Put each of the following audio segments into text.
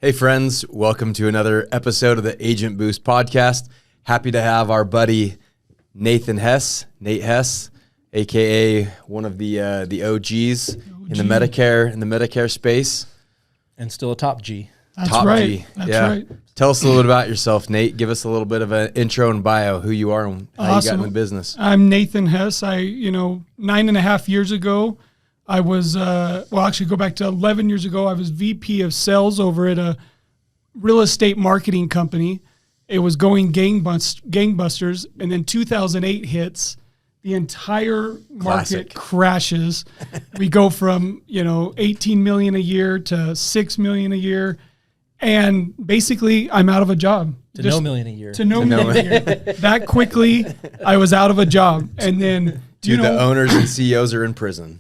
Hey friends, welcome to another episode of the Agent Boost podcast. Happy to have our buddy Nate Hess, aka one of the OGs in the Medicare space, and still a top G. That's right. Tell us a little bit about yourself, Nate. Give us a little bit of an intro and bio, who you are and how you got in the business. I'm Nathan Hess. 9.5 years ago, I was, go back to 11 years ago, I was VP of sales over at a real estate marketing company. It was going gangbusters, and then 2008 hits. The entire market crashes. We go from, 18 million a year to 6 million a year. And basically, I'm out of a job. To no million a year. To no million a year. That quickly, I was out of a job. And then... the owners and CEOs are in prison.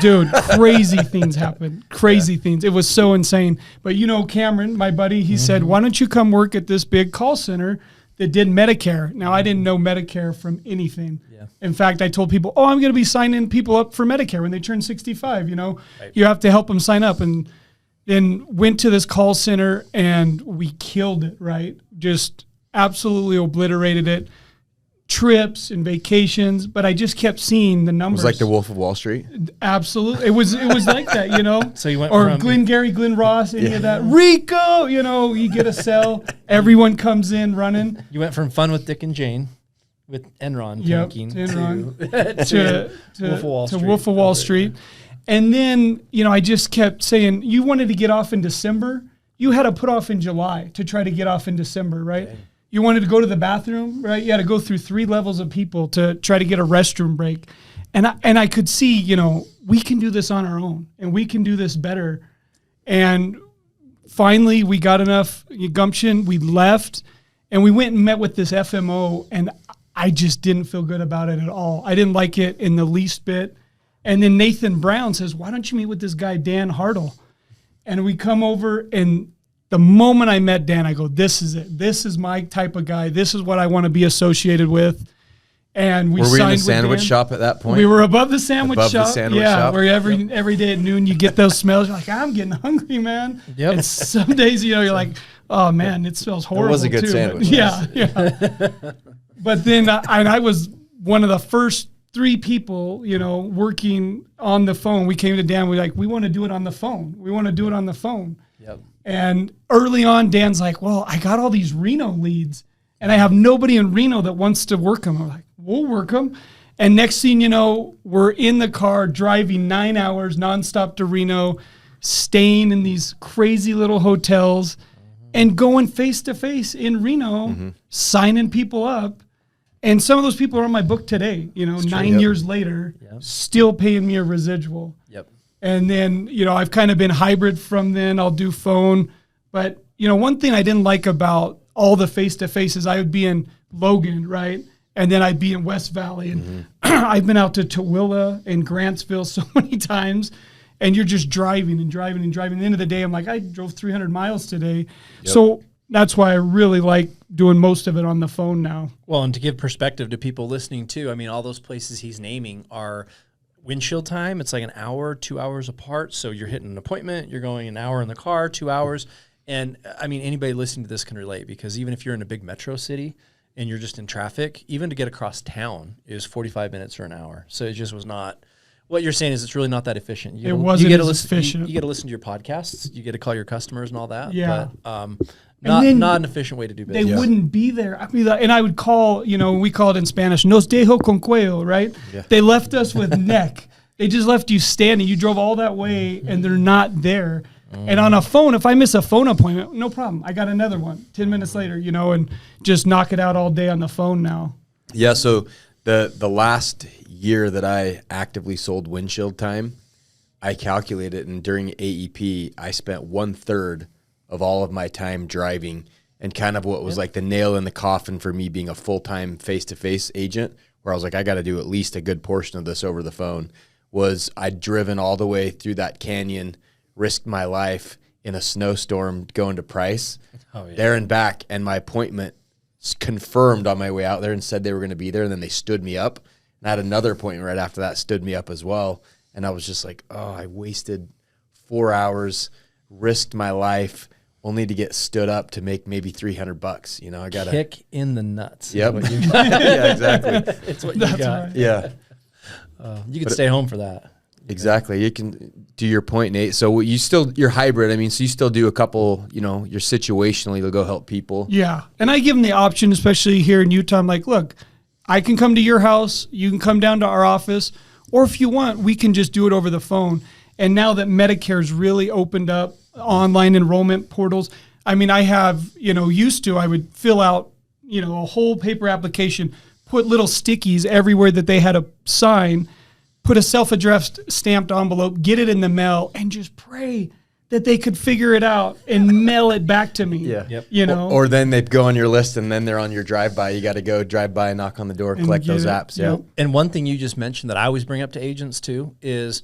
Dude, crazy things happened. Crazy things. It was so insane. But Cameron, my buddy, he said, why don't you come work at this big call center that did Medicare? Now, I didn't know Medicare from anything. Yeah. In fact, I told people, I'm going to be signing people up for Medicare when they turn 65. Right. You have to help them sign up. And then went to this call center and we killed it, right? Just absolutely obliterated it. Trips and vacations, but I just kept seeing the numbers. It was like the Wolf of Wall Street. Absolutely, it was like that, So you went or from Glenn Ross, any of that. Rico, you get a cell. Everyone comes in running. You went from Fun with Dick and Jane, with Enron, to Wolf of Wall Street, and then I just kept saying, you wanted to get off in December. You had to put off in July to try to get off in December, right? Okay. You wanted to go to the bathroom, right? You had to go through 3 levels of people to try to get a restroom break. And I could see, we can do this on our own and we can do this better. And finally, we got enough gumption. We left and we went and met with this FMO, and I just didn't feel good about it at all. I didn't like it in the least bit. And then Nathan Brown says, why don't you meet with this guy, Dan Hardle? And we come over, and the moment I met Dan, I go, this is it. This is my type of guy. This is what I want to be associated with. And we were we signed in the sandwich shop at that point? We were above the sandwich shop. Shop. Where every day at noon you get those smells. You're like, I'm getting hungry, man. Yep. And some days, you're like, oh man, it smells horrible. It was a good sandwich. Yeah. But then I was one of the first 3 people, working on the phone. We came to Dan. We're like, we want to do it on the phone. Yep. And early on, Dan's like, well, I got all these Reno leads, and I have nobody in Reno that wants to work them. I'm like, we'll work them. And next thing you know, we're in the car driving 9 hours nonstop to Reno, staying in these crazy little hotels, and going face-to-face in Reno, signing people up. And some of those people are on my book today, 9 years later, still paying me a residual. Yep. And then, I've kind of been hybrid from then. I'll do phone. But, one thing I didn't like about all the face-to-faces, I would be in Logan, right? And then I'd be in West Valley. And I've been out to Tooele and Grantsville so many times. And you're just driving and driving and driving. At the end of the day, I'm like, I drove 300 miles today. Yep. So that's why I really like doing most of it on the phone now. Well, and to give perspective to people listening too, all those places he's naming are windshield time. It's like an hour, 2 hours apart. So you're hitting an appointment, you're going an hour in the car, 2 hours. And anybody listening to this can relate, because even if you're in a big metro city and you're just in traffic, even to get across town is 45 minutes or an hour. So it just was not, what you're saying is it's really not that efficient. It wasn't as efficient. You get to listen to your podcasts, you get to call your customers and all that. Yeah. But not an efficient way to do business. They wouldn't be there. And I would call, we call it in Spanish, nos dejo con cuello, right? Yeah. They left us with neck. They just left you standing. You drove all that way and they're not there. And on a phone, if I miss a phone appointment, no problem. I got another one 10 minutes later, and just knock it out all day on the phone now. Yeah, so the last year that I actively sold windshield time, I calculated, and during AEP, I spent 1/3 of all of my time driving, and kind of what was like the nail in the coffin for me being a full-time face-to-face agent, where I was like, I got to do at least a good portion of this over the phone, was I'd driven all the way through that canyon, risked my life in a snowstorm going to Price, there and back, and my appointment confirmed on my way out there and said they were going to be there, and then they stood me up. And I had another appointment right after that, stood me up as well, and I was just like, I wasted 4 hours, risked my life, only to get stood up to make maybe $300. You know, I got to kick in the nuts. Yep. Yeah, exactly. It's what you got. Right. Yeah. You could stay home for that. Exactly. You can do your point, Nate. So you're hybrid. I mean, so you still do a couple, you know, you're situationally to go help people. Yeah. And I give them the option, especially here in Utah. I'm like, look, I can come to your house. You can come down to our office. Or if you want, we can just do it over the phone. And now that Medicare's really opened up online enrollment portals, I mean, I have, you know, I would fill out, you know, a whole paper application, put little stickies everywhere that they had a sign, put a self-addressed stamped envelope, get it in the mail, and just pray that they could figure it out and mail it back to me. Yeah. Yep. You know? Or then they go on your list and then they're on your drive-by. You got to go drive by and knock on the door, collect those apps. Yeah. Yep. And one thing you just mentioned that I always bring up to agents too is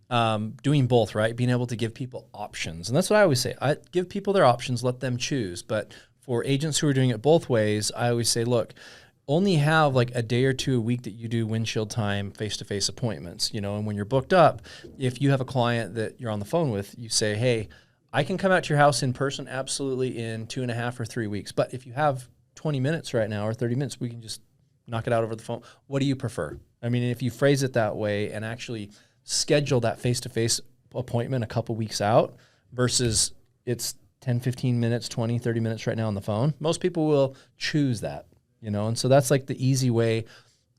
doing both, right? Being able to give people options. And that's what I always say. I give people their options, let them choose. But for agents who are doing it both ways, I always say, look, only have like a day or two a week that you do windshield time face-to-face appointments, you know, and when you're booked up, if you have a client that you're on the phone with, you say, hey, I can come out to your house in person absolutely in 2.5 or 3 weeks. But if you have 20 minutes right now or 30 minutes, we can just knock it out over the phone. What do you prefer? I mean, if you phrase it that way and actually schedule that face-to-face appointment a couple weeks out versus it's 10, 15 minutes, 20, 30 minutes right now on the phone, most people will choose that. You know, and so that's like the easy way.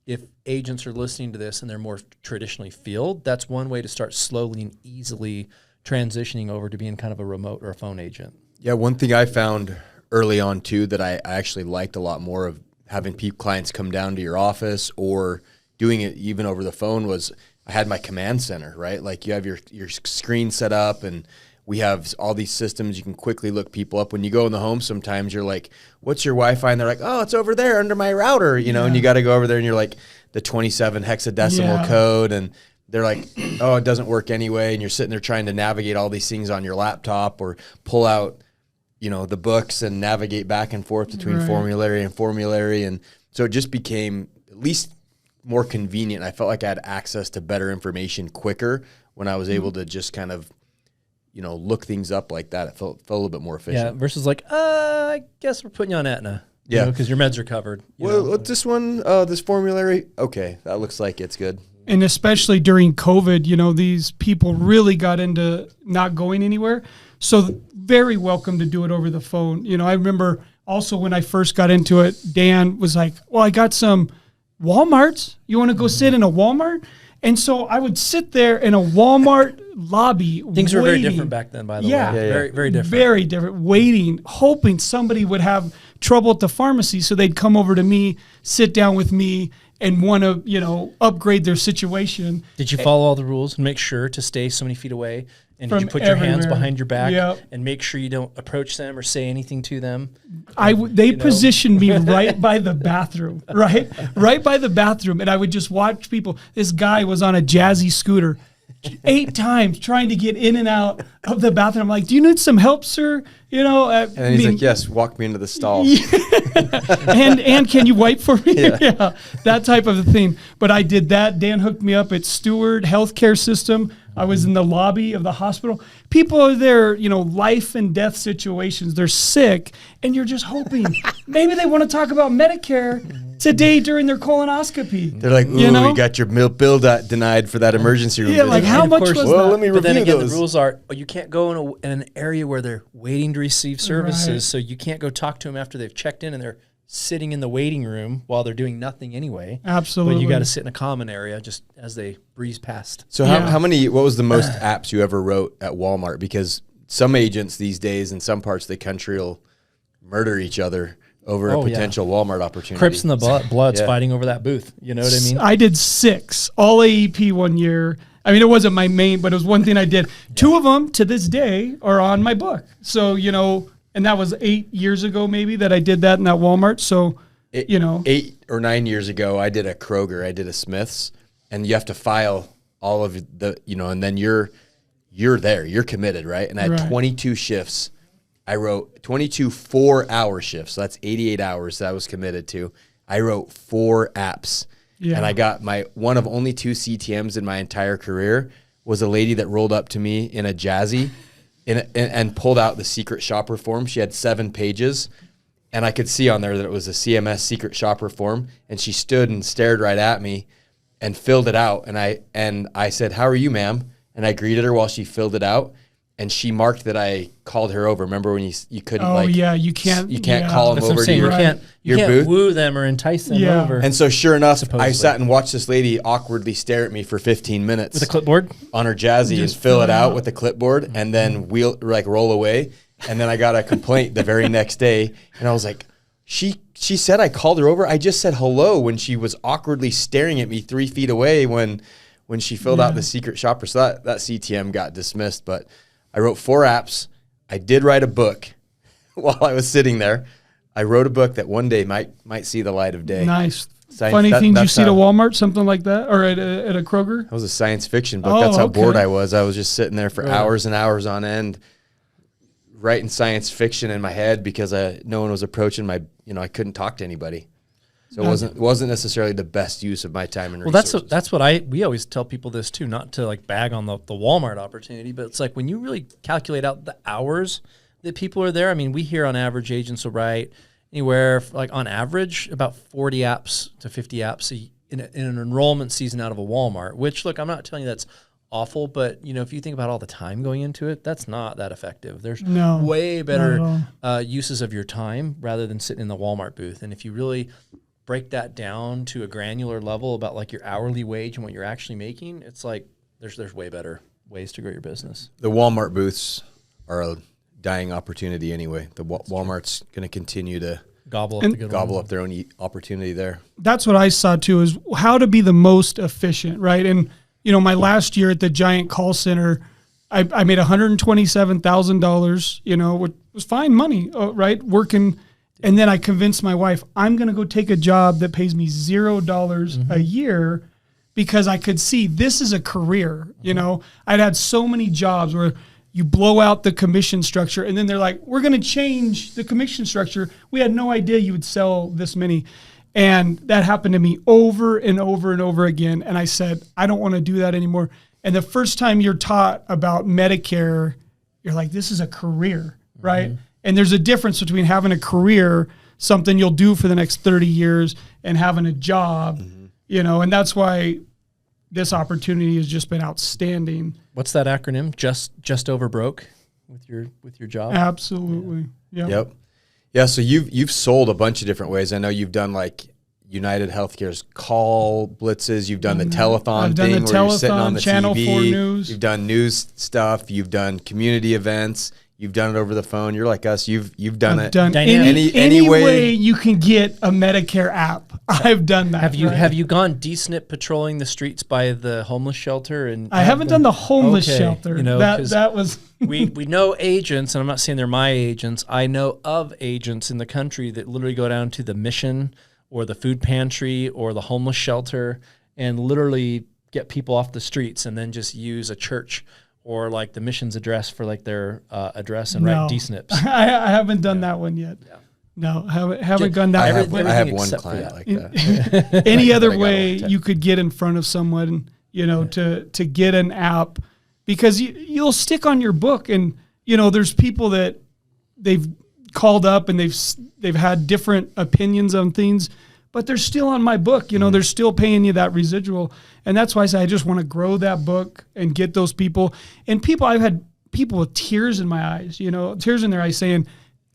If agents are listening to this and they're more traditionally field, that's one way to start slowly and easily transitioning over to being kind of a remote or a phone agent. Yeah, one thing I found early on too that I actually liked a lot more of having clients come down to your office or doing it even over the phone was I had my command center, right? Like you have your screen set up and we have all these systems. You can quickly look people up. When you go in the home, sometimes you're like, what's your Wi-Fi? And they're like, oh, it's over there under my router, you know, and you got to go over there and you're like the 27 hexadecimal code. And they're like, oh, it doesn't work anyway. And you're sitting there trying to navigate all these things on your laptop or pull out, you know, the books and navigate back and forth between formulary and formulary. And so it just became at least more convenient. I felt like I had access to better information quicker when I was able to just kind of, you know, look things up like that. It felt a little bit more efficient. Yeah, versus like, I guess we're putting you on Aetna. Yeah. Because your meds are covered. Well, what's this one? This formulary? Okay, that looks like it's good. And especially during COVID, you know, these people really got into not going anywhere. So very welcome to do it over the phone. You know, I remember also when I first got into it, Dan was like, well, I got some Walmarts. You want to go sit in a Walmart? And so I would sit there in a Walmart lobby. Things were very different back then, by the way. Very, very different. Very different. Waiting, hoping somebody would have trouble at the pharmacy, so they'd come over to me, sit down with me, and want to, you know, upgrade their situation. Did you follow all the rules and make sure to stay so many feet away? And did you put your hands behind your back and make sure you don't approach them or say anything to them? They positioned me right by the bathroom, right by the bathroom. And I would just watch people. This guy was on a jazzy scooter 8 times trying to get in and out of the bathroom. I'm like, do you need some help, sir? You know, and then he's like, yes, walk me into the stall. and can you wipe for me? Yeah, that type of a thing. But I did that. Dan hooked me up at Steward Healthcare System. I was in the lobby of the hospital. People are there, you know, life and death situations. They're sick, and you're just hoping maybe they want to talk about Medicare today during their colonoscopy. They're like, ooh, you got your bill denied for that emergency room. Yeah, like how much was that? Well, let me review But then again, those. the rules are you can't go in an area where they're waiting to receive services, so you can't go talk to them after they've checked in and they're sitting in the waiting room while they're doing nothing anyway. Absolutely. But you got to sit in a common area just as they breeze past. So what was the most apps you ever wrote at Walmart? Because some agents these days in some parts of the country will murder each other over a potential Walmart opportunity. Crips in the Bloods fighting over that booth. You know what I mean? I did 6, all AEP one year. I mean, it wasn't my main, but it was one thing I did. 2 of them to this day are on my book. So, you know, and that was 8 years ago maybe that I did that in that Walmart. So, you know. 8 or 9 years ago, I did a Kroger, I did a Smith's, and you have to file all of the, you know, and then you're there, you're committed, right? And I had 22 shifts. I wrote 22 4-hour shifts. So that's 88 hours that I was committed to. I wrote 4 apps. Yeah. And I got one of only 2 CTMs in my entire career was a lady that rolled up to me in a Jazzy and pulled out the secret shopper form. She had 7 pages, and I could see on there that it was a CMS secret shopper form. And she stood and stared right at me and filled it out. And I said, "How are you, ma'am?" And I greeted her while she filled it out. And she marked that I called her over. Remember when you couldn't you can't call them over to your can't booth? Woo them or entice them over. And so sure enough, supposedly. I sat and watched this lady awkwardly stare at me for 15 minutes. With a clipboard? On her Jazzy and fill it out with the clipboard and then roll away. And then I got a complaint the very next day. And I was like, she said I called her over. I just said hello when she was awkwardly staring at me 3 feet away when she filled out the secret shopper. So that CTM got dismissed, but I wrote 4 apps. I did write a book while I was sitting there. I wrote a book that one day might see the light of day. Nice. Funny things you see at Walmart, something like that, or at a Kroger? That was a science fiction book. That's how bored I was. I was just sitting there for hours and hours on end writing science fiction in my head because no one was approaching I couldn't talk to anybody. So it wasn't necessarily the best use of my time and resources. Well, that's what we always tell people this too, not to like bag on the Walmart opportunity, but it's like when you really calculate out the hours that people are there. I mean, we hear on average agents will write anywhere like on average about 40 apps to 50 apps in an enrollment season out of a Walmart, which look, I'm not telling you that's awful, but if you think about all the time going into it, that's not that effective. There's way better uses of your time rather than sitting in the Walmart booth. And if you really break that down to a granular level about like your hourly wage and what you're actually making, it's like there's way better ways to grow your business. The Walmart booths are a dying opportunity anyway. The Walmart's going to continue to gobble up their own opportunity there. That's what I saw too, is how to be the most efficient, right? And my last year at the giant call center, I made $127,000, which was fine money, right? Working. And then I convinced my wife, I'm going to go take a job that pays me $0 a year because I could see this is a career. I'd had so many jobs where you blow out the commission structure and then they're like, we're going to change the commission structure. We had no idea you would sell this many. And that happened to me over and over and over again. And I said, I don't want to do that anymore. And the first time you're taught about Medicare, you're like, this is a career, right? And there's a difference between having a career, something you'll do for the next 30 years, and having a job, and that's why this opportunity has just been outstanding. What's that acronym? Just over broke with your job? Absolutely. Yeah. Yep. Yeah, so you've sold a bunch of different ways. I know you've done like United Healthcare's call blitzes. You've done the telethon thing where you're sitting on the Channel TV. 4 News. You've done news stuff. You've done community events. You've done it over the phone. You're like us. You've done I've it. Done any way you can get a Medicare app. I've done that. Have you gone DSNP patrolling the streets by the homeless shelter? And I haven't done the homeless shelter. That was we know agents, and I'm not saying they're my agents. I know of agents in the country that literally go down to the mission or the food pantry or the homeless shelter and literally get people off the streets and then just use a church or like the mission's address for like their address and write DSNPs. I haven't done that one yet. Yeah. No, haven't done that. I have one client like that. Any other way you could get in front of someone, to get an app, because you'll stick on your book, and there's people that they've called up and they've had different opinions on things, but they're still on my book. They're still paying you that residual. And that's why I say I just want to grow that book and get those people. And I've had people with tears in my eyes, tears in their eyes saying,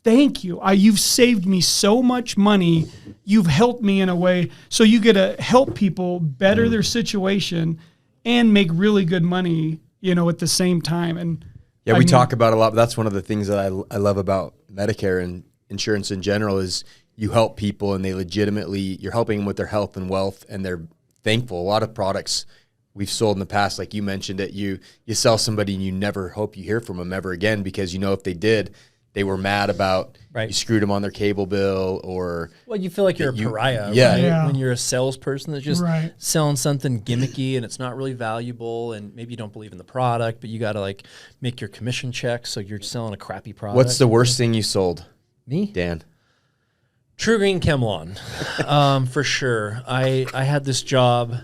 thank you. You've saved me so much money. You've helped me in a way. So you get to help people better their situation and make really good money, at the same time. And we talk about a lot, but that's one of the things that I love about Medicare and insurance in general is you help people and you're helping them with their health and wealth, and they're thankful. A lot of products we've sold in the past, like you mentioned it, you sell somebody and you never hope you hear from them ever again, because if they did, they were mad about you screwed them on their cable bill, or you feel like you're a pariah. Yeah. When you're a salesperson that's just selling something gimmicky and it's not really valuable, and maybe you don't believe in the product, but you got to like make your commission check, so you're selling a crappy product. What's the worst thing you sold? Me? Dan. True Green Chemlon, for sure. I had this job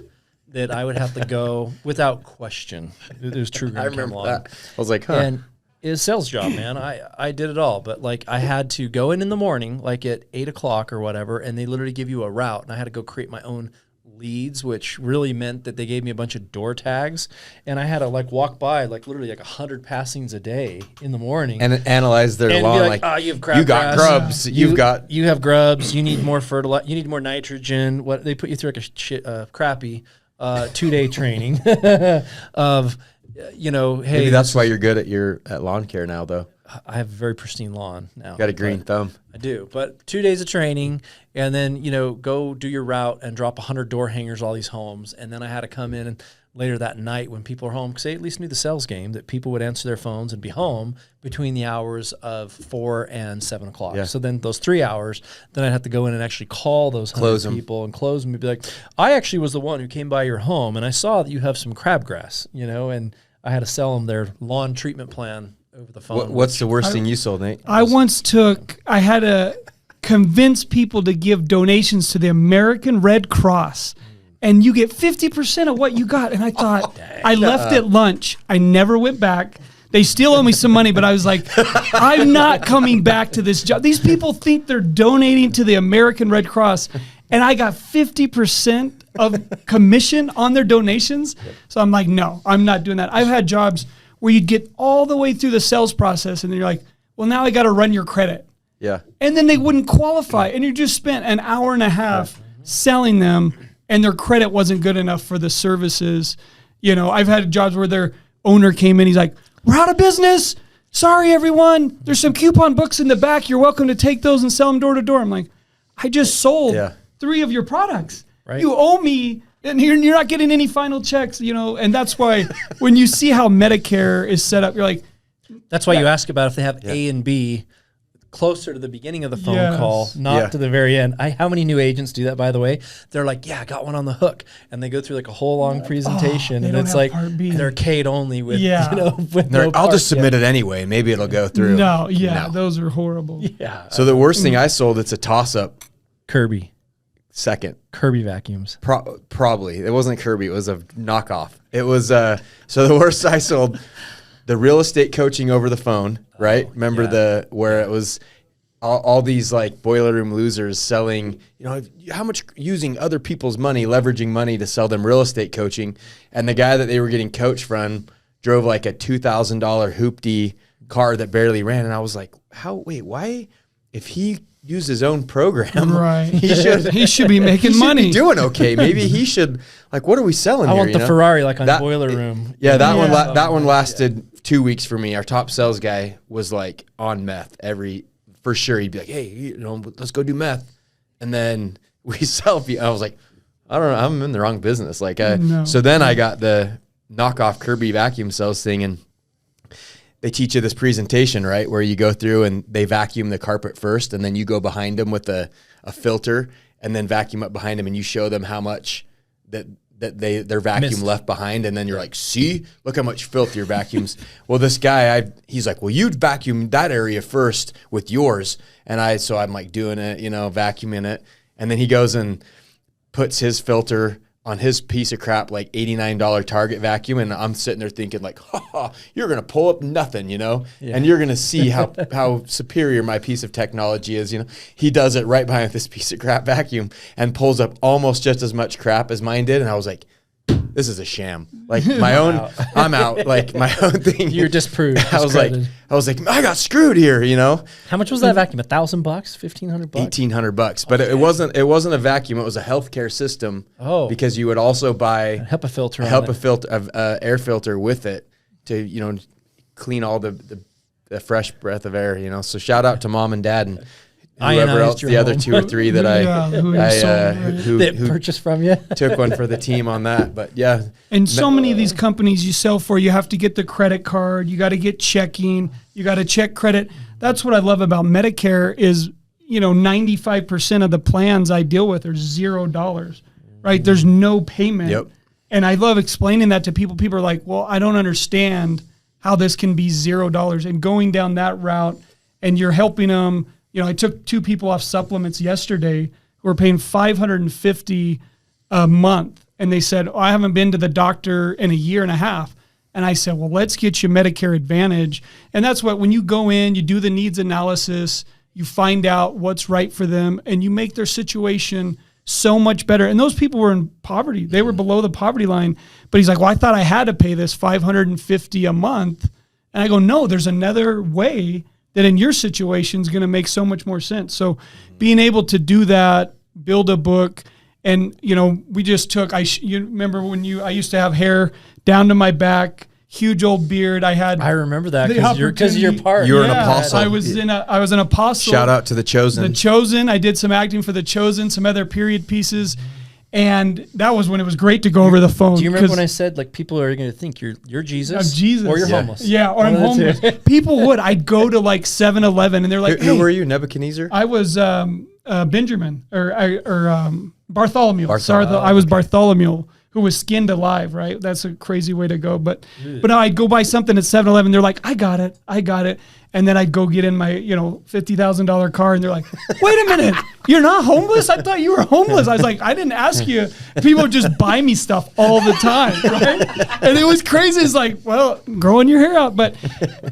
that I would have to go without question. It was True Green Chemlon. I remember that. I was like, huh. And is sales job, man. I did it all, but like I had to go in the morning, like at 8 o'clock or whatever, and they literally give you a route, and I had to go create my own leads, which really meant that they gave me a bunch of door tags, and I had to like walk by like literally like 100 passings a day in the morning and analyze their lawn. Like, oh, you have you got grubs. You have grubs. You need more fertilizer. You need more nitrogen. What they put you through like a crappy 2-day training of, hey, maybe that's why you're good at lawn care now, though. I have a very pristine lawn now. Got a green thumb. I do, but 2 days of training, and then go do your route and drop 100 door hangers all these homes, and then I had to come in and later that night when people are home, because they at least knew the sales game, that people would answer their phones and be home between the hours of 4 and 7 o'clock. Yeah. So then those 3 hours, then I'd have to go in and actually call those 100 people and close them and be like, I actually was the one who came by your home, and I saw that you have some crabgrass, and I had to sell them their lawn treatment plan over the phone. What's the worst thing you sold, Nate? I had to convince people to give donations to the American Red Cross, and you get 50% of what you got. And I thought, I left at lunch. I never went back. They still owe me some money, but I was like, I'm not coming back to this job. These people think they're donating to the American Red Cross, and I got 50% of commission on their donations. So I'm like, no, I'm not doing that. I've had jobs where you'd get all the way through the sales process, and then you're like, well, now I got to run your credit. Yeah. And then they wouldn't qualify, and you just spent an hour and a half selling them, and their credit wasn't good enough for the services. I've had jobs where their owner came in, he's like, we're out of business. Sorry, everyone. There's some coupon books in the back. You're welcome to take those and sell them door to door. I'm like, I just sold 3 of your products. Right. You owe me, and you're not getting any final checks, and that's why when you see how Medicare is set up, you're like. That's why you ask about if they have A and B closer to the beginning of the phone call, not to the very end. How many new agents do that, by the way? They're like, I got one on the hook. And they go through like a whole long presentation, and it's like they're K'd only with, with no I'll just submit it anyway. Maybe it'll go through. No, those are horrible. Yeah. So the worst thing I sold, it's a toss-up. Kirby. Second. Kirby vacuums. Probably. It wasn't Kirby. It was a knockoff. It was, so the worst I sold, the real estate coaching over the phone, right? Remember where it was all these like boiler room losers selling, how much using other people's money, leveraging money to sell them real estate coaching. And the guy that they were getting coached from drove like a $2,000 hoopty car that barely ran. And I was like, why? If he used his own program, right? He should be making money. Be doing okay. Maybe he should, like, what are we selling here? I want the Ferrari like on Boiler Room. Yeah, that one lasted 2 weeks for me. Our top sales guy was like on meth for sure. He'd be like, hey, let's go do meth. And then we selfie. I was like, I don't know, I'm in the wrong business. Like, So then I got the knockoff Kirby vacuum sales thing, and they teach you this presentation, right, where you go through and they vacuum the carpet first, and then you go behind them with a filter and then vacuum up behind them, and you show them how much that their vacuum left behind, and then you're like, see, look how much filth your vacuums. Well, this guy, he's like, well, you'd vacuum that area first with yours, and so I'm like doing it, vacuuming it, and then he goes and puts his filter on his piece of crap, like $89 Target vacuum, and I'm sitting there thinking like, you're going to pull up nothing, and you're going to see how superior my piece of technology is, He does it right behind this piece of crap vacuum and pulls up almost just as much crap as mine did, and I was like, this is a sham. Like my own, I'm out. Like my own thing. You're disproved. I was like, I got screwed here. How much was that vacuum? $1,000? $1,500? $1,800. But it wasn't a vacuum. It was a healthcare system. Oh, because you would also buy a HEPA filter, air filter with it to clean all the fresh breath of air. So shout out to mom and dad and whoever else, the other 2 or 3 that who purchased from you, took one for the team on that. But yeah, and so many of these companies you sell for, you have to get the credit card, you got to get checking, you got to check credit. That's what I love about Medicare is 95% of the plans I deal with are $0, right? There's no payment. Yep. And I love explaining that to people. People are like, well, I don't understand how this can be $0, and going down that route, and you're helping them. I took 2 people off supplements yesterday who were paying $550 a month. And they said, I haven't been to the doctor in a year and a half. And I said, well, let's get you Medicare Advantage. And that's what, when you go in, you do the needs analysis, you find out what's right for them, and you make their situation so much better. And those people were in poverty. They were below the poverty line. But he's like, well, I thought I had to pay this $550 a month. And I go, no, there's another way that in your situation is going to make so much more sense. So being able to do that, build a book, and, we just took, you remember when I used to have hair down to my back, huge old beard. I remember that because of your part. You were an apostle. I was an apostle. Shout out to The Chosen. The Chosen. I did some acting for The Chosen, some other period pieces. And that was when it was great to go over the phone. Do you remember when I said, like, people are going to think you're Jesus? Jesus. Or you're homeless. Yeah, or I'm homeless. People would. I'd go to like 7-Eleven and they're like, who were you, Nebuchadnezzar? I was Benjamin or Bartholomew. Sorry, okay. I was Bartholomew, who was skinned alive, right? That's a crazy way to go. But no, I'd go buy something at 7-Eleven. They're like, I got it. And then I'd go get in my, $50,000 car, and they're like, wait a minute, you're not homeless? I thought you were homeless. I was like, I didn't ask you. People would just buy me stuff all the time, right? And it was crazy. It's like, well, growing your hair out. But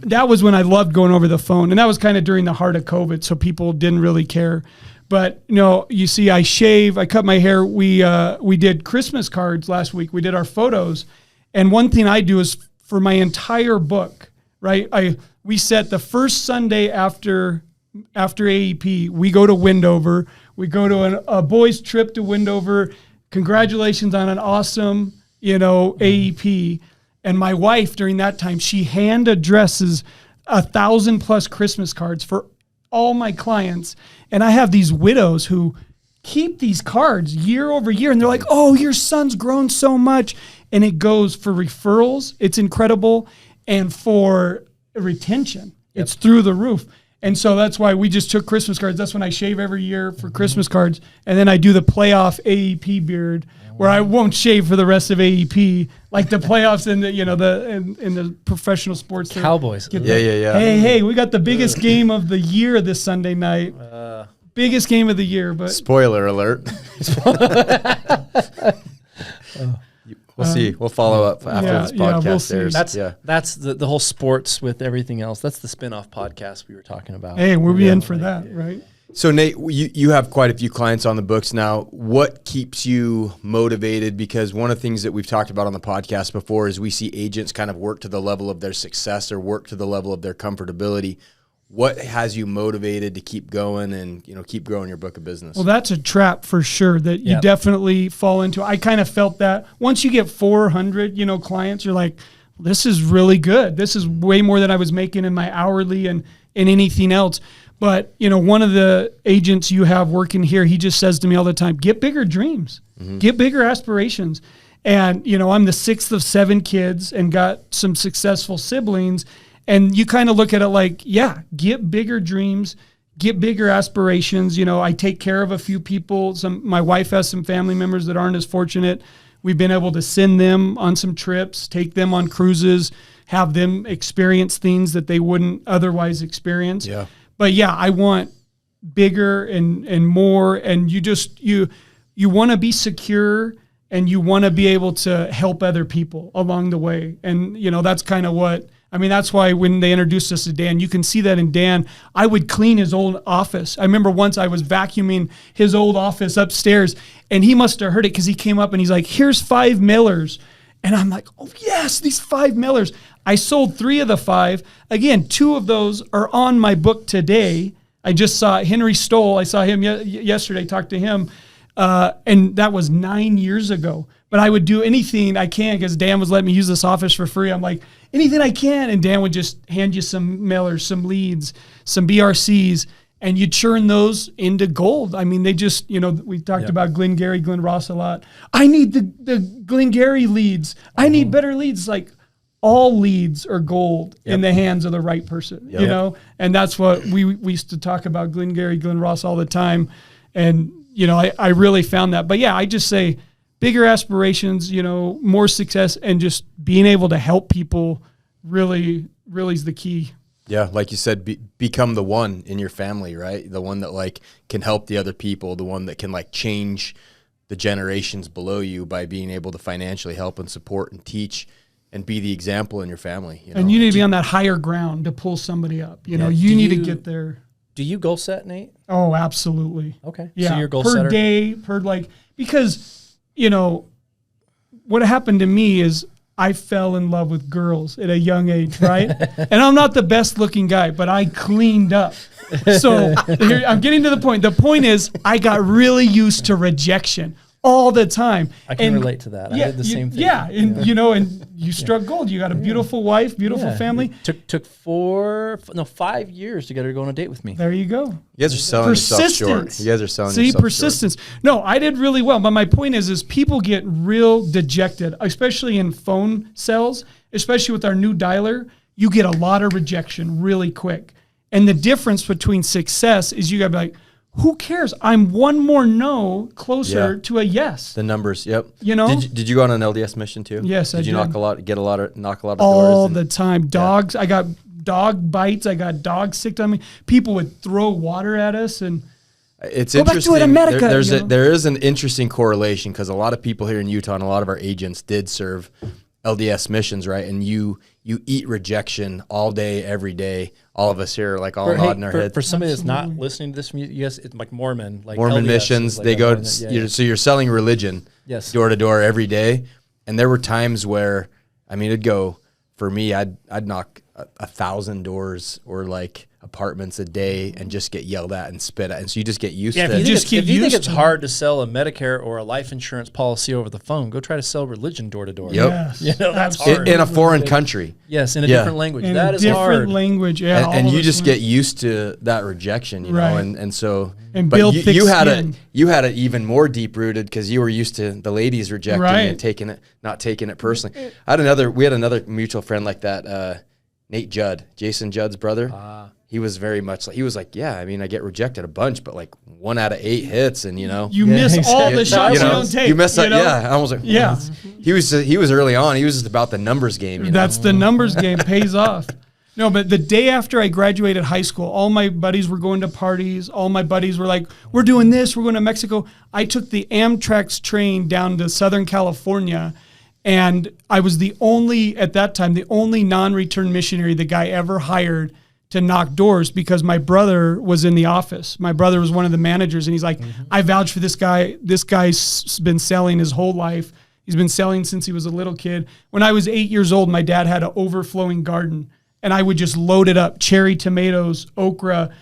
that was when I loved going over the phone. And that was kind of during the heart of COVID, so people didn't really care. But, you see, I shave, I cut my hair. We did Christmas cards last week. We did our photos. And one thing I do is for my entire book, right? We set the first Sunday after AEP, we go to Windover. We go to a boys' trip to Windover. Congratulations on an awesome, AEP. And my wife, during that time, she hand addresses 1,000+ Christmas cards for all my clients. And I have these widows who keep these cards year over year. And they're like, oh, your son's grown so much. And it goes for referrals. It's incredible. And for retention, it's through the roof. And so that's why we just took Christmas cards. That's when I shave every year for Christmas cards. And then I do the playoff AEP beard, where I won't shave for the rest of AEP, like the playoffs in the in the professional sports. Cowboys. Yeah. Hey, we got the biggest game of the year this Sunday night. Biggest game of the year, but spoiler alert. We'll see. We'll follow up after this podcast airs. That's the whole sports with everything else. That's the spin-off podcast we were talking about. Hey, we'll be in for that, right? So, Nate, you have quite a few clients on the books now. What keeps you motivated? Because one of the things that we've talked about on the podcast before is we see agents kind of work to the level of their success or work to the level of their comfortability. What has you motivated to keep going and keep growing your book of business? Well, that's a trap for sure that you definitely fall into. I kind of felt that once you get 400, clients, you're like, well, this is really good. This is way more than I was making in my hourly and anything else. But, one of the agents you have working here, he just says to me all the time, get bigger dreams, get bigger aspirations. And, I'm the sixth of 7 kids and got some successful siblings. And you kind of look at it like, get bigger dreams, get bigger aspirations. I take care of a few people. My wife has some family members that aren't as fortunate. We've been able to send them on some trips, take them on cruises, have them experience things that they wouldn't otherwise experience. Yeah. But I want bigger and more. And you want to be secure, and you want to be able to help other people along the way. And, that's kind of that's why when they introduced us to Dan, you can see that in Dan. I would clean his old office. I remember once I was vacuuming his old office upstairs, and he must have heard it because he came up and he's like, here's 5 mailers. And I'm like, oh, yes, these 5 mailers. I sold 3 of the 5. Again, 2 of those are on my book today. I just saw Henry Stoll. I saw him yesterday, talked to him. And that was 9 years ago. But I would do anything I can because Dan was letting me use this office for free. I'm like, anything I can. And Dan would just hand you some mailers, some leads, some BRCs, and you churn those into gold. I mean, they just, we talked about Glenn Ross a lot. I need the Glenn Gary leads. I need better leads. Like, all leads are gold in the hands of the right person, And that's what we used to talk about Glenn Ross all the time. And, I really found that. But I just say bigger aspirations, more success, and just being able to help people really is the key. Yeah, like you said, become the one in your family, right? The one that can help the other people, the one that can change the generations below you by being able to financially help and support and teach and be the example in your family. You know? And you need to be on that higher ground to pull somebody up. You know, you need to get there. Do you goal set, Nate? Oh, absolutely. Okay. Yeah. So you're a goal per setter? day, because, you know, what happened to me is I fell in love with girls at a young age, right? And I'm not the best looking guy, but I cleaned up. So here, I'm getting to the point. The point is I got really used to rejection all the time. I can relate to that. I did the same thing. Yeah, and you know, and you struck gold. You got a beautiful wife, beautiful family. It took 5 years to get her to go on a date with me. There you go. You guys are selling yourself short. You guys are selling yourself persistence. Short. No, I did really well. But my point is people get real dejected, especially in phone sales, especially with our new dialer. You get a lot of rejection really quick. And the difference between success is you got to be like, who cares? I'm one more no closer to a yes. The numbers, yep. You know? Did you go on an LDS mission too? Yes, I did. Did you knock a lot of doors? All the time. Dogs. I got dog bites. I got dogs sick on me. People would throw water at us, and it's go interesting. Back to America, There is an interesting correlation because a lot of people here in Utah and a lot of our agents did serve LDS missions, right? And you eat rejection all day, every day. All of us here are like all nodding our heads. For somebody that's not listening to this, you guys, it's like Mormon LDS missions. Like they go. So you're selling religion, door to door every day. And there were times where, I mean, it'd go for me. I'd knock 1,000 doors or like apartments a day and just get yelled at and spit at. And so you just get used to it. If you think it's hard to sell a Medicare or a life insurance policy over the phone, go try to sell religion door to door. Yep. Yes, you know, that's hard. In a foreign country. Yes, in a different language. In that a is hard. different language, yeah. And you just get used to that rejection, you know, and so. And but build thick you had skin. you had it even more deep rooted because you were used to the ladies rejecting and not taking it personally. We had another mutual friend like that, Nate Judd, Jason Judd's brother. He was very much like, he was like, yeah, I mean, I get rejected a bunch, but like 1 out of 8 hits, and you know, you miss all the shots you don't take. You miss that, know? yeah. I was like, he was early on. He was just about the numbers game. That's the numbers game pays off. No, but the day after I graduated high school, all my buddies were going to parties. All my buddies were like, we're doing this, we're going to Mexico. I took the Amtrak's train down to Southern California, and I was at that time, the only non-return missionary the guy ever hired to knock doors because my brother was in the office. My brother was one of the managers, and he's like, I vouch for this guy. This guy's been selling his whole life. He's been selling since he was a little kid. When I was 8 years old, my dad had an overflowing garden, and I would just load it up, cherry tomatoes, okra,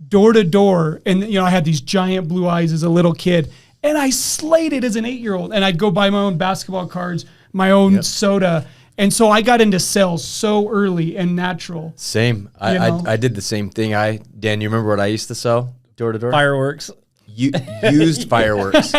door to door. And, you know, I had these giant blue eyes as a little kid, and I slayed it as an 8-year-old. And I'd go buy my own basketball cards, my own soda. And so I got into sales so early and natural. Same. I did the same thing. Dan, you remember what I used to sell door to door? Fireworks. Used fireworks.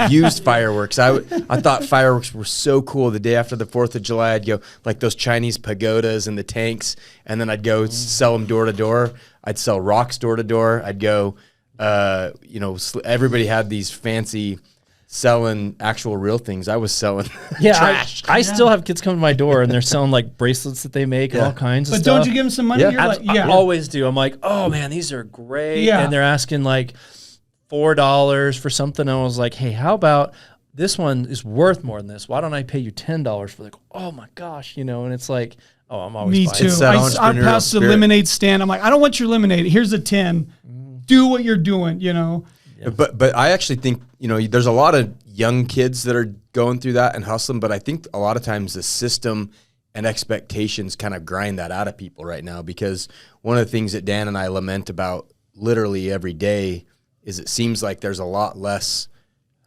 Used fireworks. I thought fireworks were so cool. The day after the 4th of July, I'd go like those Chinese pagodas and the tanks, and then I'd go sell them door to door. I'd sell rocks door to door. I'd go, everybody had these fancy selling actual real things. I was selling trash. I still have kids come to my door and they're selling like bracelets that they make and all kinds of but stuff. But don't you give them some money? Yeah. I always do. I'm like, oh man, these are great. Yeah. And they're asking like $4 for something. I was like, hey, how about this one is worth more than this? Why don't I pay you $10 for like, oh my gosh, you know? And it's like, oh, I'm always Me buying. too. I passed the lemonade stand. I'm like, I don't want your lemonade. Here's a 10. Do what you're doing, you know? Yeah. But I actually think, you know, there's a lot of young kids that are going through that and hustling, but I think a lot of times the system and expectations kind of grind that out of people right now, because one of the things that Dan and I lament about literally every day is it seems like there's a lot less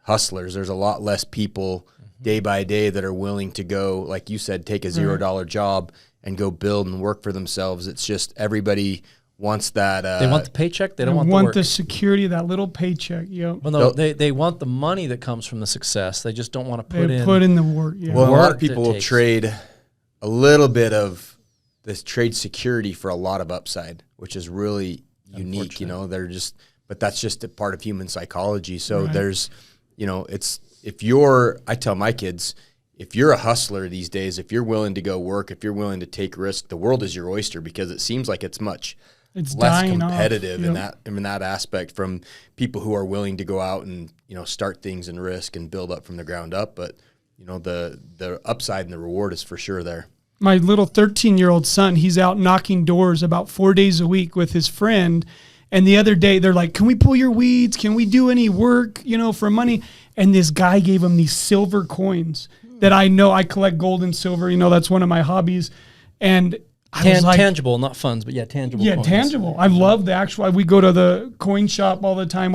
hustlers. There's a lot less people day by day that are willing to go, like you said, take a $0 job and go build and work for themselves. It's just everybody wants that. They want the paycheck. They don't want the work. The security of that little paycheck. Yep. Well, no, they want the money that comes from the success. They just don't want to put in the work. Yeah. Well, a lot of people will trade a little bit of this trade security for a lot of upside, which is really unique. You know, but that's just a part of human psychology. So there's, you know, I tell my kids, if you're a hustler these days, if you're willing to go work, if you're willing to take risk, the world is your oyster, because it seems like it's much less competitive in that aspect from people who are willing to go out and, you know, start things and risk and build up from the ground up. But, you know, the upside and the reward is for sure there. my little 13-year-old son, he's out knocking doors about 4 days a week with his friend. And the other day they're like, can we pull your weeds? Can we do any work, for money? And this guy gave him these silver coins that I know. I collect gold and silver. That's one of my hobbies. And I was like, tangible, not funds, but tangible. Yeah, coins. tangible. I love the actual. We go to the coin shop all the time.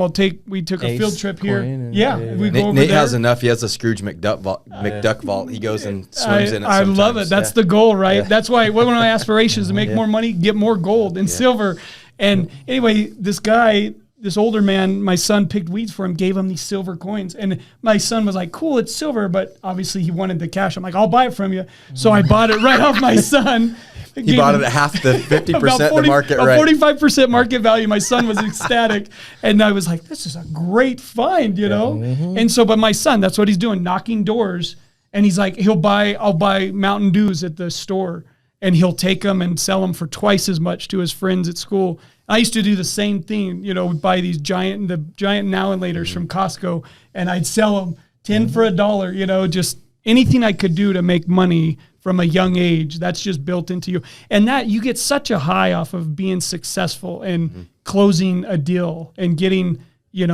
We took a field trip here. We go over Nate there. has enough. He has a Scrooge McDuck vault. He goes and swims in it. I love it. That's the goal, right? Yeah. That's why one of my aspirations is to make more money, get more gold and silver. And anyway, this guy, this older man, my son picked weeds for him, gave him these silver coins. And my son was like, cool, it's silver, but obviously he wanted the cash. I'm like, I'll buy it from you. So I bought it right off my son. He bought it at half the 50% the market rate. 45% market value. My son was ecstatic. And I was like, this is a great find, And so, but my son, that's what he's doing, knocking doors. And he's like, I'll buy Mountain Dews at the store. And he'll take them and sell them for twice as much to his friends at school. I used to do the same thing, we'd buy these giant now and laters from Costco, and I'd sell them 10 for $1, just anything I could do to make money from a young age. That's just built into you. And that you get such a high off of being successful and closing a deal and getting,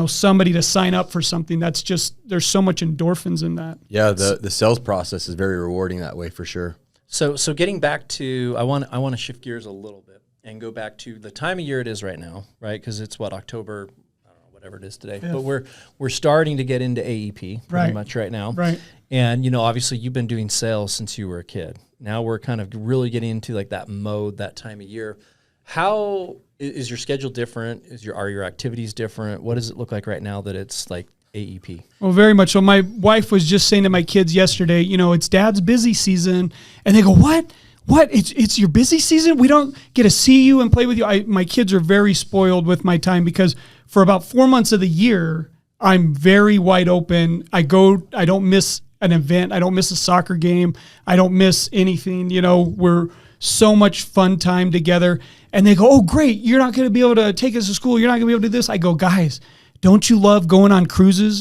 somebody to sign up for something. That's just, there's so much endorphins in that. Yeah. The sales process is very rewarding that way for sure. So getting back to, I want to shift gears a little bit and go back to the time of year it is right now, right? Because it's October, I don't know, whatever it is today. Yeah. But we're starting to get into AEP pretty much right now. Right. And, obviously you've been doing sales since you were a kid. Now we're kind of really getting into like that mode, that time of year. How is your schedule different? Are your activities different? What does it look like right now that it's like AEP? Well, very much so. My wife was just saying to my kids yesterday, it's Dad's busy season. And they go, what? It's your busy season? We don't get to see you and play with you? My kids are very spoiled with my time because for about 4 months of the year, I'm very wide open. I don't miss an event. I don't miss a soccer game. I don't miss anything. We're so much fun time together. And they go, oh, great. You're not going to be able to take us to school. You're not going to be able to do this. I go, guys, don't you love going on cruises?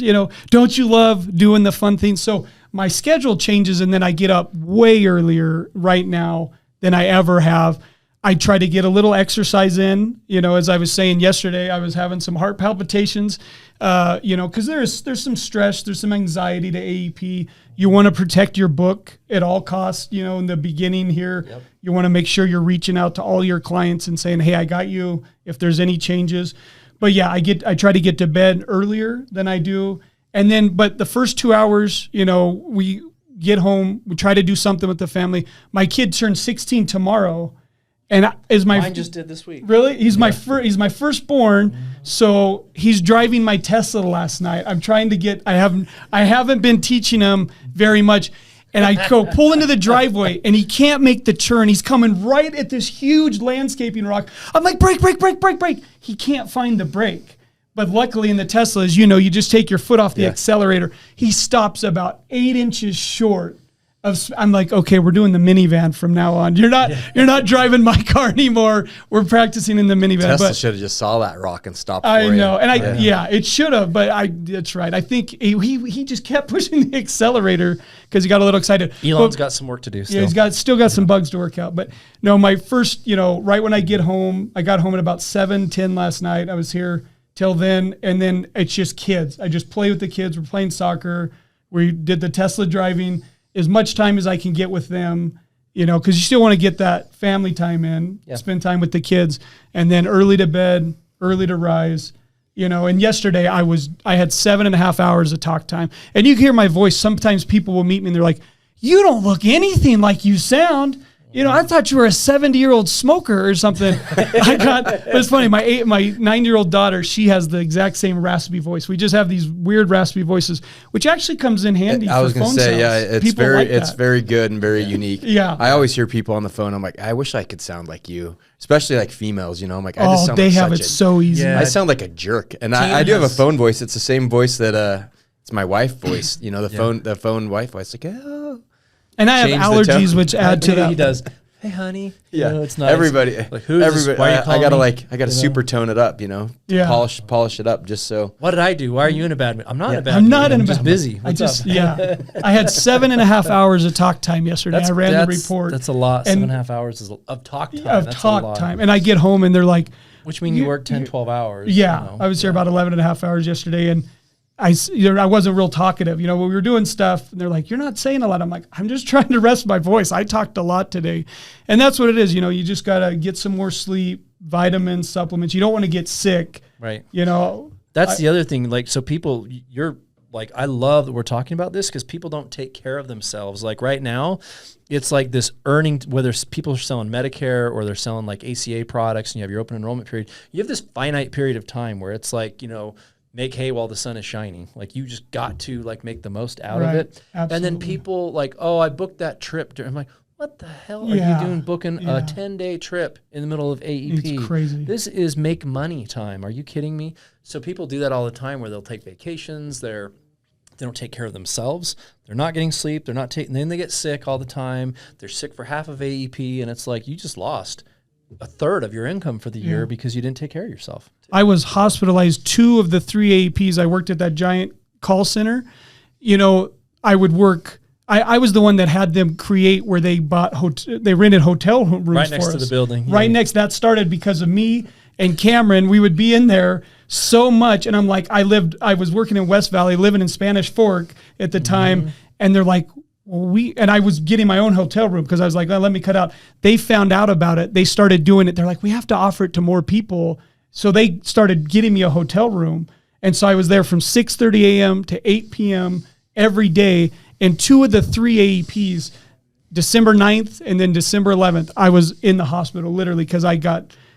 Don't you love doing the fun things? So my schedule changes, and then I get up way earlier right now than I ever have. I try to get a little exercise in. As I was saying yesterday, I was having some heart palpitations, because there's some stress, there's some anxiety to AEP. You want to protect your book at all costs. In the beginning here, You want to make sure you're reaching out to all your clients and saying, hey, I got you if there's any changes. But yeah, I try to get to bed earlier than I do. And then, but the first 2 hours, we get home, we try to do something with the family. My kid turns 16 tomorrow. And mine just did this week. Really? He's my firstborn. So he's driving my Tesla last night. I'm trying to get, I haven't been teaching him very much. And I go pull into the driveway and he can't make the turn. He's coming right at this huge landscaping rock. I'm like, brake. He can't find the brake. But luckily in the Tesla, as you know, you just take your foot off the accelerator. He stops about 8 inches short. I'm like, okay, we're doing the minivan from now on. You're not driving my car anymore. We're practicing in the minivan. Tesla should have just saw that rock and stopped. I know, and it should have, but that's right. I think he just kept pushing the accelerator because he got a little excited. Elon's got some work to do. Still. Yeah, he's still got some bugs to work out. But no, my first, right when I get home, I got home at about 7:10 last night. I was here till then, and then it's just kids. I just play with the kids. We're playing soccer. We did the Tesla driving. As much time as I can get with them, because you still want to get that family time in, spend time with the kids, and then early to bed, early to rise, and yesterday I had 7.5 hours of talk time, and you can hear my voice. Sometimes people will meet me and they're like, you don't look anything like you sound. I thought you were a 70-year-old smoker or something. But it's funny. My 9-year-old daughter, she has the exact same raspy voice. We just have these weird raspy voices, which actually comes in handy. I was going to say, it's very good and very unique. Yeah, I always hear people on the phone. I'm like, I wish I could sound like you, especially like females. I'm like, I just sound. They like have it so easy. I sound like a jerk, and I do have a phone voice. It's the same voice that it's my wife voice. The phone wife voice. Like, oh. And I have allergies, which add to that. He does. hey, honey. Yeah, It's nice. everybody. Like, who is this? Why are you calling me? I gotta super tone it up, polish it up just so. What did I do? Why are you in a bad mood? I'm not in a bad I'm mood. not in a just bad busy. mood. What's up? I had 7.5 hours of talk time yesterday. I ran the report. That's a lot. 7.5 hours of talk time. That's a lot. And I get home and they're like, which means you work 10, 12 hours. Yeah. I was here about 11.5 hours yesterday, and I wasn't real talkative. When we were doing stuff, and they're like, you're not saying a lot. I'm like, I'm just trying to rest my voice. I talked a lot today. And that's what it is. You just got to get some more sleep, vitamins, supplements. You don't want to get sick. Right. That's the other thing. Like, so people, I love that we're talking about this because people don't take care of themselves. Like right now, it's like this earning, whether people are selling Medicare or they're selling like ACA products and you have your open enrollment period, you have this finite period of time where it's like, make hay while the sun is shining. Like you just got to like make the most out of it. Absolutely. And then people like, oh, I booked that trip. I'm like, what the hell are you doing booking a 10-day trip in the middle of AEP? It's crazy. This is make money time. Are you kidding me? So people do that all the time where they'll take vacations. They don't take care of themselves. They're not getting sleep. They're not taking. Then they get sick all the time. They're sick for half of AEP, and it's like you just lost a third of your income for the year because you didn't take care of yourself. I was hospitalized 2 of the 3 AEPs. I worked at that giant call center. I would work. I was the one that had them create where they they rented hotel rooms right next for to us. the building. Right next. That started because of me and Cameron. We would be in there so much, and I'm like, I was working in West Valley, living in Spanish Fork at the time, and they're like, and I was getting my own hotel room because I was like, let me cut out. They found out about it. They started doing it. They're like, we have to offer it to more people. So they started getting me a hotel room. And so I was there from 6:30 a.m. to 8 p.m. every day. And 2 of the 3 AEPs, December 9th and then December 11th, I was in the hospital literally because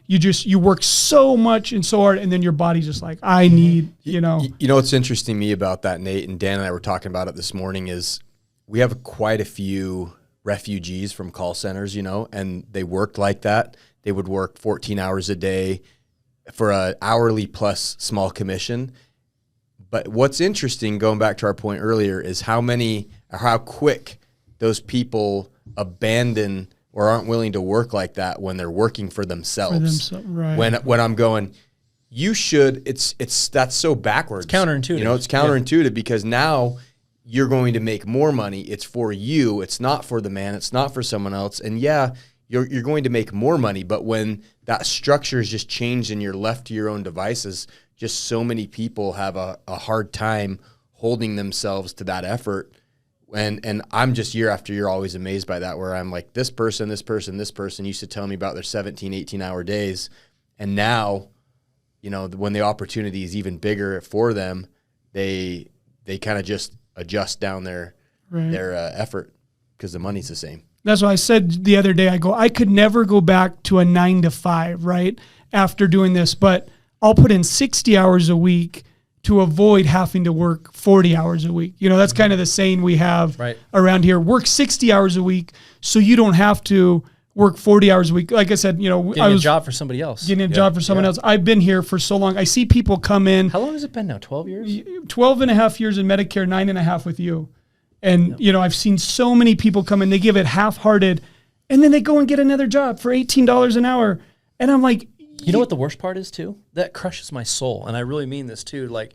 you work so much and so hard, and then your body's just like, I need, What's interesting to me about that, Nate, and Dan and I were talking about it this morning, is we have quite a few refugees from call centers, and they worked like that. They would work 14 hours a day for an hourly plus small commission. But what's interesting, going back to our point earlier, is how quick those people abandon or aren't willing to work like that when they're working for themselves. Right. When I'm going, you should. That's so backwards. It's counterintuitive. It's counterintuitive because now you're going to make more money. It's for you. It's not for the man. It's not for someone else. And you're going to make more money. But when that structure is just changed and you're left to your own devices, just so many people have a hard time holding themselves to that effort. And I'm just year after year always amazed by that, where I'm like, this person used to tell me about their 17, 18-hour days. And now, when the opportunity is even bigger for them, they kind of just adjust down their effort because the money's the same. That's why I said the other day, I could never go back to a 9 to 5, right, after doing this, but I'll put in 60 hours a week to avoid having to work 40 hours a week. That's kind of the saying we have around here. Work 60 hours a week so you don't have to work 40 hours a week. Like I said, I was getting a job for somebody else. Getting a job for someone else. I've been here for so long. I see people come in. How long has it been now? 12 years? 12 and a half years in Medicare, 9.5 with you. And, I've seen so many people come in, they give it half-hearted, and then they go and get another job for $18 an hour. And I'm like, you know what the worst part is too? That crushes my soul. And I really mean this too. Like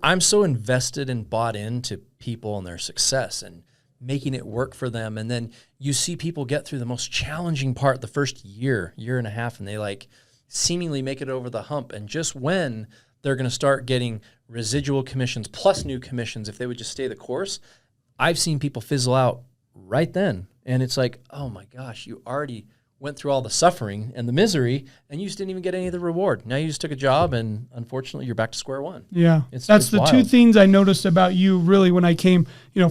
I'm so invested and bought into people and their success and making it work for them. And then you see people get through the most challenging part the first year and a half, and they like seemingly make it over the hump. And just when they're going to start getting residual commissions plus new commissions, if they would just stay the course, I've seen people fizzle out right then. And it's like, oh my gosh, you already went through all the suffering and the misery, and you just didn't even get any of the reward. Now you just took a job, and unfortunately, you're back to square one. Yeah, that's the wild. 2 things I noticed about you really when I came.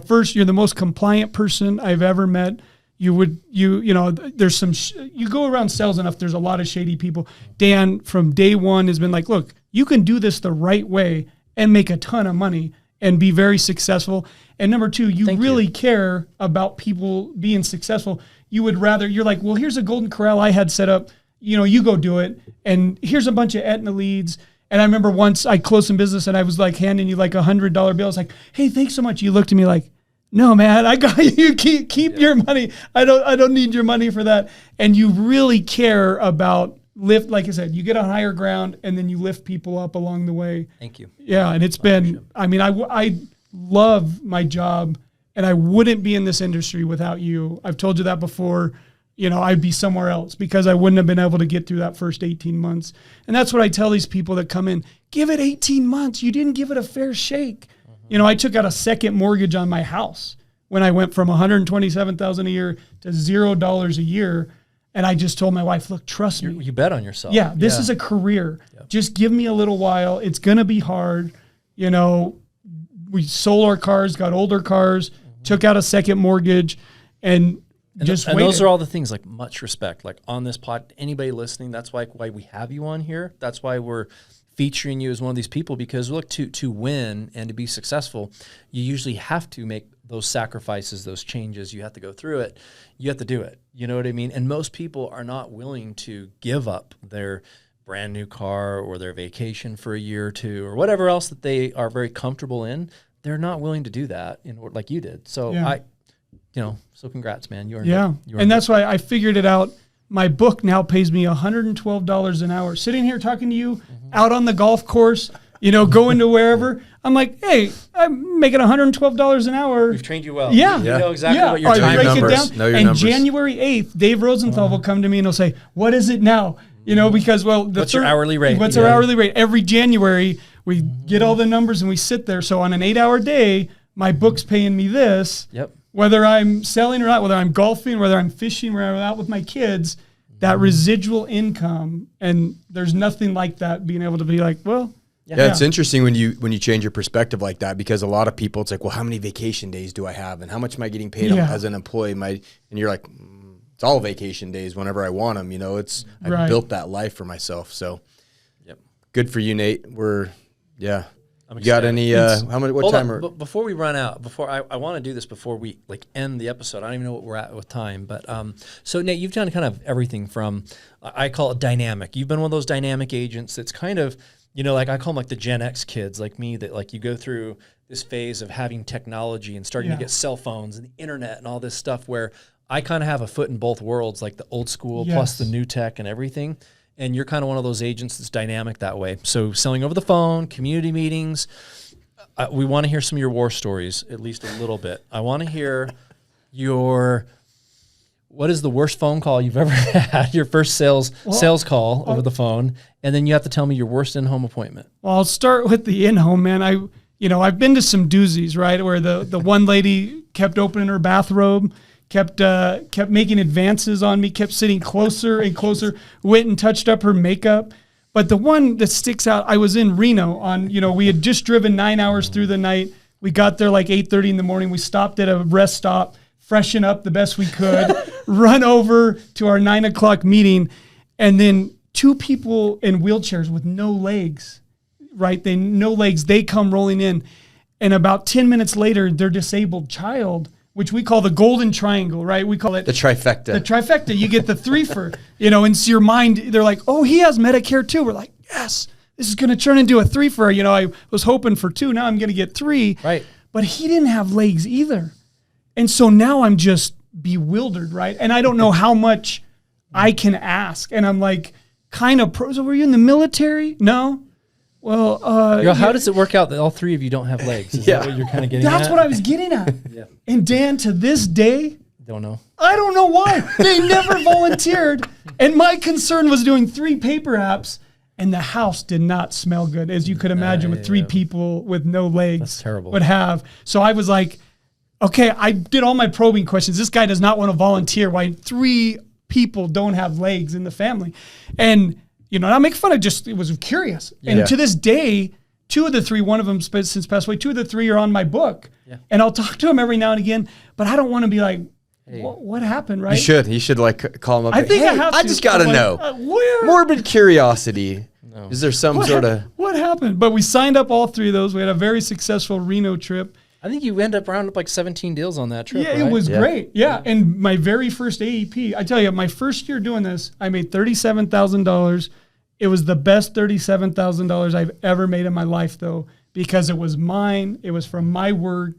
First, you're the most compliant person I've ever met. There's some, you go around sales enough, there's a lot of shady people. Dan, from day one, has been like, look, you can do this the right way and make a ton of money and be very successful. And number 2, you really care about people being successful. You're like, well, here's a golden corral I had set up. You go do it. And here's a bunch of Aetna leads. And I remember once I closed some business and I was like handing you like $100 bill. I was like, hey, thanks so much. You looked at me like, no, man, I got you. Keep your money. I don't need your money for that. And you really care about lift. Like I said, you get on higher ground and then you lift people up along the way. Thank you. Yeah. And it's been, I mean, I love my job and I wouldn't be in this industry without you. I've told you that before. You know, I'd be somewhere else because I wouldn't have been able to get through that first 18 months. And that's what I tell these people that come in, give it 18 months. You didn't give it a fair shake. You know, I took out a second mortgage on my house when I went from $127,000 a year to $0 a year. And I just told my wife, look, trust me. You bet on yourself. Yeah, this is a career. Yep. Just give me a little while. It's going to be hard. You know, we sold our cars, got older cars, took out a second mortgage, and just waited. Those are all the things, like, much respect. Like, on this pod, anybody listening, that's why we have you on here. That's why we're featuring you as one of these people, because look, to win and to be successful, you usually have to make those sacrifices, those changes. You have to go through it. You have to do it. You know what I mean? And most people are not willing to give up their brand new car or their vacation for a year or two or whatever else that they are very comfortable in. They're not willing to do that like you did. So so congrats, man. You earned it. And that's why I figured it out. My book now pays me $112 an hour. Sitting here talking to you out on the golf course, you know, going to wherever. I'm like, hey, I'm making $112 an hour. We've trained you well. Yeah. You know exactly what you're doing. Know your numbers. January 8th, Dave Rosenthal will come to me and he'll say, what is it now? You know, because, what's your hourly rate? What's our hourly rate? Every January, we get all the numbers and we sit there. So on an 8-hour day, my book's paying me this. Yep. Whether I'm selling or not, whether I'm golfing, whether I'm fishing, whether I'm out with my kids, that residual income, and there's nothing like that, being able to be like, well. Yeah, it's interesting when you change your perspective like that, because a lot of people, it's like, well, how many vacation days do I have, and how much am I getting paid as an employee? And you're like, it's all vacation days whenever I want them. You know, I've built that life for myself. So, good for you, Nate. You got any? How much? What time? Before we run out, I want to do this before we end the episode. I don't even know what we're at with time, but so Nate, you've done kind of everything from, I call it dynamic. You've been one of those dynamic agents that's kind of, you know, like I call them like the Gen X kids like me, that like you go through this phase of having technology and starting to get cell phones and the internet and all this stuff, where I kind of have a foot in both worlds, like the old school plus the new tech and everything. And you're kind of one of those agents that's dynamic that way. So selling over the phone, community meetings. We want to hear some of your war stories, at least a little bit. I want to hear what is the worst phone call you've ever had, your first sales call over the phone, and then you have to tell me your worst in-home appointment. Well, I'll start with the in-home, man. I've been to some doozies, right, where the one lady kept opening her bathrobe, kept making advances on me, kept sitting closer and closer, went and touched up her makeup. But the one that sticks out, I was in Reno we had just driven 9 hours through the night. We got there like 8:30 in the morning. We stopped at a rest stop, freshen up the best we could, run over to our 9 o'clock meeting, and then two people in wheelchairs with no legs, right? They come rolling in. And about 10 minutes later, their disabled child, which we call the golden triangle, right? We call it the trifecta. The trifecta. You get the threefer, and your mind, they're like, oh, he has Medicare too. We're like, yes, this is going to turn into a threefer. I was hoping for 2. Now I'm going to get 3. Right. But he didn't have legs either. And so now I'm just bewildered, right? And I don't know how much I can ask. And I'm like, kind of so were you in the military? No. Well, how does it work out that all 3 of you don't have legs? Is that what you're kind of getting at? That's what I was getting at. Yeah. And Dan, to this day, don't know. I don't know why. They never volunteered. And my concern was doing 3 paper apps, and the house did not smell good, as you could imagine, with 3 people with no legs. That's terrible. Would have. So I was like, okay, I did all my probing questions. This guy does not want to volunteer. Why 3 people don't have legs in the family? And not make fun of, it was curious. And to this day, 2 of the 3, one of them since passed away, 2 of the 3 are on my book. Yeah. And I'll talk to him every now and again, but I don't want to be like, what happened, right? You should call him up. I think I have to. I just got to know. Morbid curiosity. No. Is there some sort of... What happened? But we signed up all 3 of those. We had a very successful Reno trip. I think you round up like 17 deals on that trip, Yeah, right? It was great. Yeah. And my very first AEP, I tell you, my first year doing this, I made $37,000. It was the best $37,000 I've ever made in my life, though, because it was mine. It was from my work.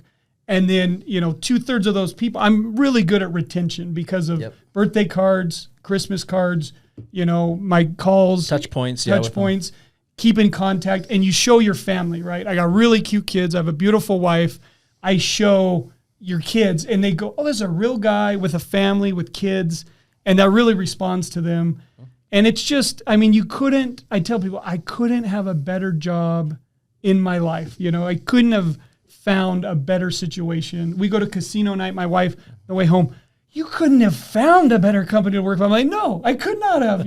And then, 2/3 of those people, I'm really good at retention because of birthday cards, Christmas cards, my calls. Touch points. Keep in contact, and you show your family, right? I got really cute kids. I have a beautiful wife. I show your kids, and they go, oh, there's a real guy with a family, with kids, and that really responds to them. And it's just, I tell people, I couldn't have a better job in my life. I couldn't have found a better situation. We go to casino night, my wife, on the way home, you couldn't have found a better company to work for. I'm like, no, I could not have,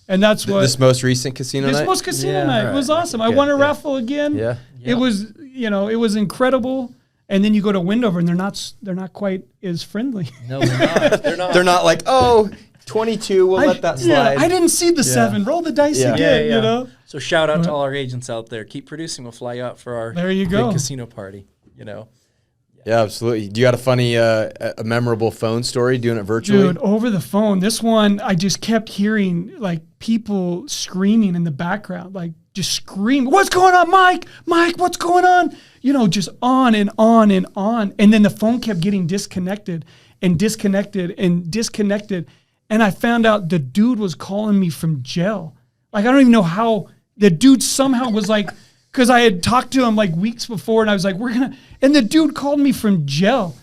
And that's what this most recent casino night. This most casino night was awesome. I won a raffle again. Yeah. It was, it was incredible. And then you go to Windover, and they're not quite as friendly. No, they're not. They're not like, oh, 22. We'll let that slide. Yeah, I didn't see the 7. Roll the dice again. So shout out to all our agents out there. Keep producing. We'll fly you out for our big casino party. Yeah, absolutely. Do you got a funny, a memorable phone story doing it virtually? Dude, over the phone. This one, I just kept hearing like people screaming in the background, like just screaming. What's going on, Mike? Mike, what's going on? Just on and on and on. And then the phone kept getting disconnected and disconnected and disconnected. And I found out the dude was calling me from jail. Like, I don't even know how the dude somehow was like, because I had talked to him like weeks before, and I was like, and the dude called me from jail.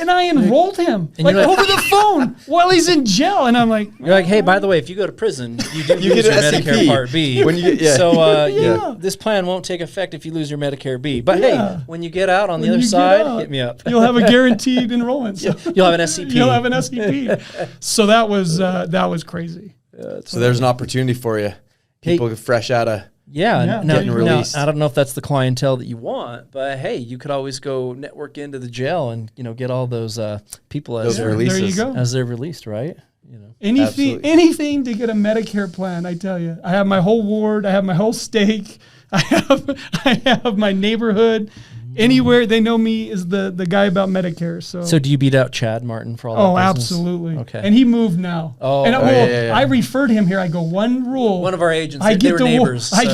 And I enrolled him like over the phone while he's in jail. And I'm like, you're like, hey, by the way, if you go to prison, you do lose your Medicare Part B. When you get, So this plan won't take effect if you lose your Medicare B. But hey, when you get out on the other side, hit me up. You'll have a guaranteed enrollment. So you'll have an SCP. You'll have an SCP. So that was crazy. So there's an opportunity for you. People fresh out of getting released. I don't know if that's the clientele that you want, but hey, you could always go network into the jail and get all those people as those releases. There you go. As they're released, right? Anything to get a Medicare plan. I tell you, I have my whole ward. I have my whole stake. I have my neighborhood. Anywhere they know me is the guy about Medicare. So do you beat out Chad Martin for all that business? Absolutely. Okay. And he moved now. I referred him here. I go, one rule. One of our agents, they were neighbors. I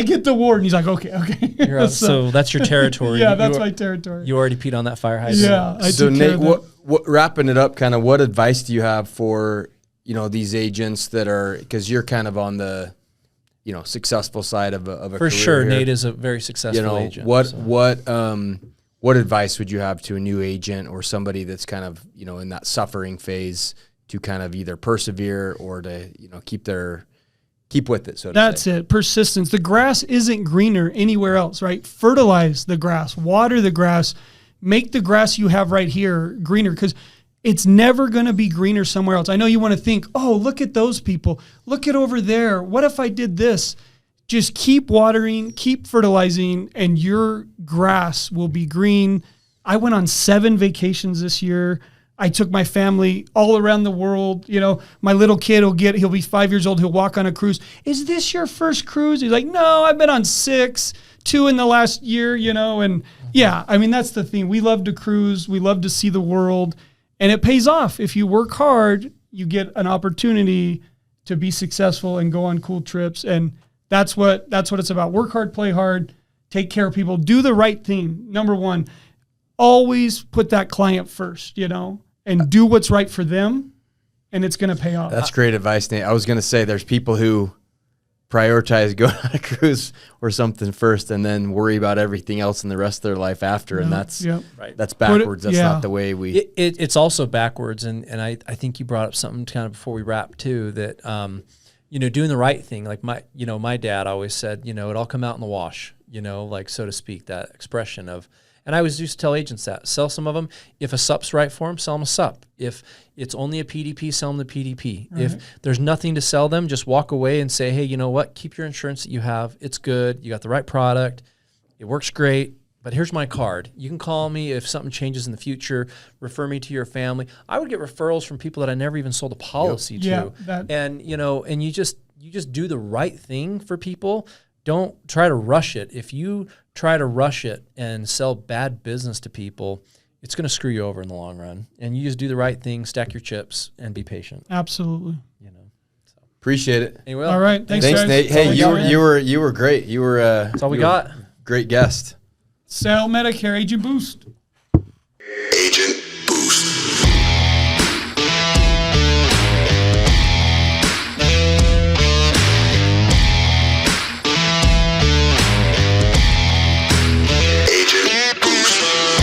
get the ward. And he's like, okay. So that's your territory. Yeah, that's my territory. You already peed on that fire hydrant. Yeah. So Nate, what wrapping it up, kind of what advice do you have for, these agents that are, because you're kind of on the, successful side of a for career sure here. Nate is a very successful agent. What advice would you have to a new agent or somebody that's kind of in that suffering phase to kind of either persevere or to keep with it? That's it. Persistence. The grass isn't greener anywhere else, right? Fertilize the grass, water the grass, make the grass you have right here greener, because it's never going to be greener somewhere else. I know you want to think, oh, look at those people. Look at over there. What if I did this? Just keep watering, keep fertilizing, and your grass will be green. I went on 7 vacations this year. I took my family all around the world. My little kid he'll be 5 years old. He'll walk on a cruise. Is this your first cruise? He's like, no, I've been on 6, 2 in the last year, and that's the thing. We love to cruise. We love to see the world. And it pays off. If you work hard, you get an opportunity to be successful and go on cool trips. And that's what it's about. Work hard, play hard, take care of people, do the right thing. Number one, always put that client first, and do what's right for them, and it's going to pay off. That's great advice, Nate. I was going to say there's people who prioritize going on a cruise or something first and then worry about everything else in the rest of their life after. And that's backwards. That's not the way we... It's also backwards. And I think you brought up something kind of before we wrap too, that, doing the right thing. Like my dad always said, it all come out in the wash, so to speak, that expression of, and I always used to tell agents that, sell some of them. If a SUP's right for them, sell them a SUP. If it's only a PDP, sell them the PDP. Right. If there's nothing to sell them, just walk away and say, hey, you know what? Keep your insurance that you have. It's good. You got the right product. It works great. But here's my card. You can call me if something changes in the future. Refer me to your family. I would get referrals from people that I never even sold a policy to. And you just do the right thing for people. Don't try to rush it. If you try to rush it and sell bad business to people, it's going to screw you over in the long run. And you just do the right thing, stack your chips, and be patient. Absolutely. Appreciate it. Anyway, all right. Thanks guys. Nate. Hey, you were great. You were that's all we got. Great guest. Sell Medicare, Agent Boost. Agent